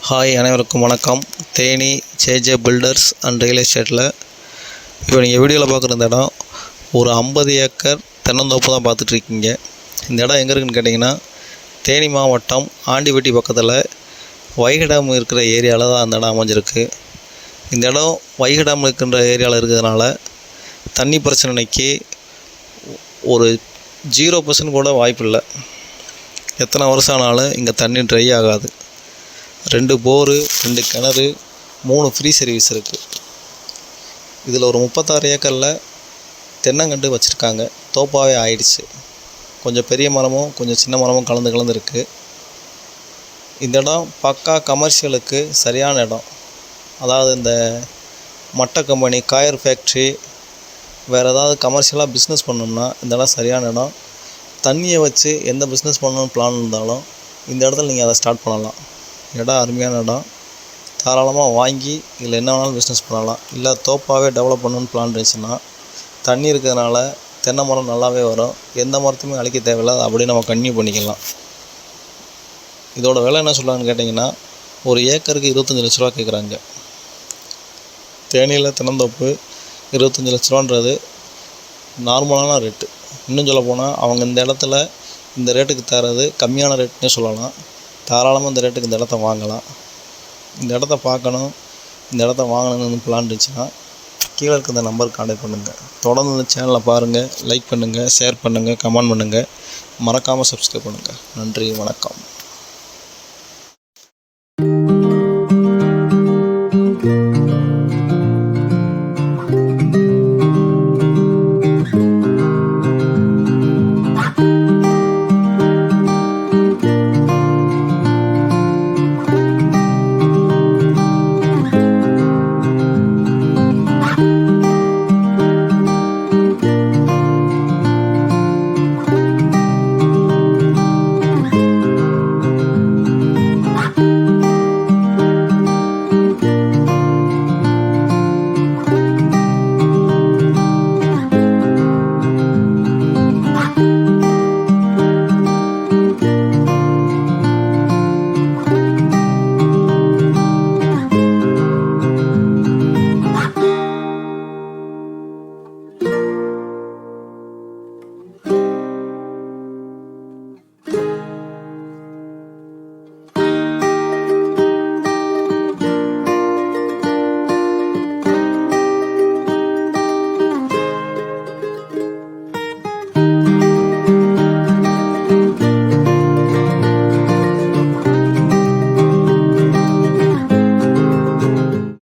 Hi, அனைவருக்கும் வணக்கம். Theni JJ filters and real எஸ்டேட்டில் இப்போ நீங்கள் வீடியோவில் பார்க்குற இந்த இடம் ஒரு 50 ஏக்கர் தென்னந்தோப்பு தான் பார்த்துட்ருக்கீங்க. இந்த இடம் எங்கே இருக்குதுன்னு கேட்டிங்கன்னா, தேனி மாவட்டம் ஆண்டிப்பட்டி பக்கத்தில் வைகை டேம் இருக்கிற ஏரியாவில் தான் அந்த இடம் அமைஞ்சிருக்கு. இந்த இடம் வைகை டேம் இருக்கின்ற ஏரியாவில் இருக்கிறதுனால தண்ணி பிரச்சனைக்கு ஒரு 0% கூட வாய்ப்பு இல்லை. எத்தனை வருஷம் ஆனாலும் இங்கே தண்ணி ட்ரை ஆகாது. 2 போரு, 2 கிணறு, 3 ஃப்ரீ சர்வீஸ் இருக்குது. இதில் ஒரு 36 ஏக்கரில் தென்னங்கண்டு வச்சுருக்காங்க. தோப்பாகவே ஆயிடுச்சு. கொஞ்சம் பெரிய மரமும் கொஞ்சம் சின்ன மரமும் கலந்து இருக்குது. இந்த இடம் பக்கா கமர்ஷியலுக்கு சரியான இடம். அதாவது இந்த மட்டை கம்பெனி, காயர் ஃபேக்ட்ரி, வேறு ஏதாவது கமர்ஷியலாக பிஸ்னஸ் பண்ணோம்னா இந்த இடம் சரியான இடம். தண்ணியை வச்சு எந்த பிஸ்னஸ் பண்ணணும்னு பிளான் இருந்தாலும் இந்த இடத்துல நீங்கள் அதை ஸ்டார்ட் பண்ணலாம். இடம் அருமையான இடம். தாராளமாக வாங்கி இதில் என்ன வேணாலும் பிஸ்னஸ் பண்ணலாம். இல்லை தோப்பாகவே டெவலப் பண்ணணுன்னு பிளான் இருந்துச்சுன்னா தண்ணி இருக்கிறதுனால தென்னை மரம் நல்லாவே வரும். எந்த மரத்தையுமே அழிக்க தேவையில்லை. அதை அப்படியே நம்ம கன்டினியூ பண்ணிக்கலாம். இதோட விலை என்ன சொல்கிறாங்கன்னு கேட்டிங்கன்னா, ஒரு ஏக்கருக்கு 25 லட்ச ரூபா கேட்குறாங்க. தேனியில் தென்னந்தோப்பு 25 லட்ச ரூபான்றது நார்மலான ரேட்டு. இன்னும் சொல்ல போனால் அவங்க இந்த இடத்துல இந்த ரேட்டுக்கு தரது கம்மியான ரேட்னே சொல்லலாம். தாராளமாக இந்த ரேட்டுக்கு இந்த இடத்த வாங்கலாம். இந்த இடத்த பார்க்கணும், இந்த இடத்த வாங்கணும்னு பிளான் இருந்துச்சுன்னா கீழே இருக்க இந்த நம்பருக்கு கான்டாக்ட் பண்ணுங்கள். தொடர்ந்து இந்த சேனலை பாருங்கள், லைக் பண்ணுங்கள், ஷேர் பண்ணுங்கள், கமெண்ட் பண்ணுங்கள். மறக்காமல் சப்ஸ்கிரைப் பண்ணுங்கள். நன்றி, வணக்கம்.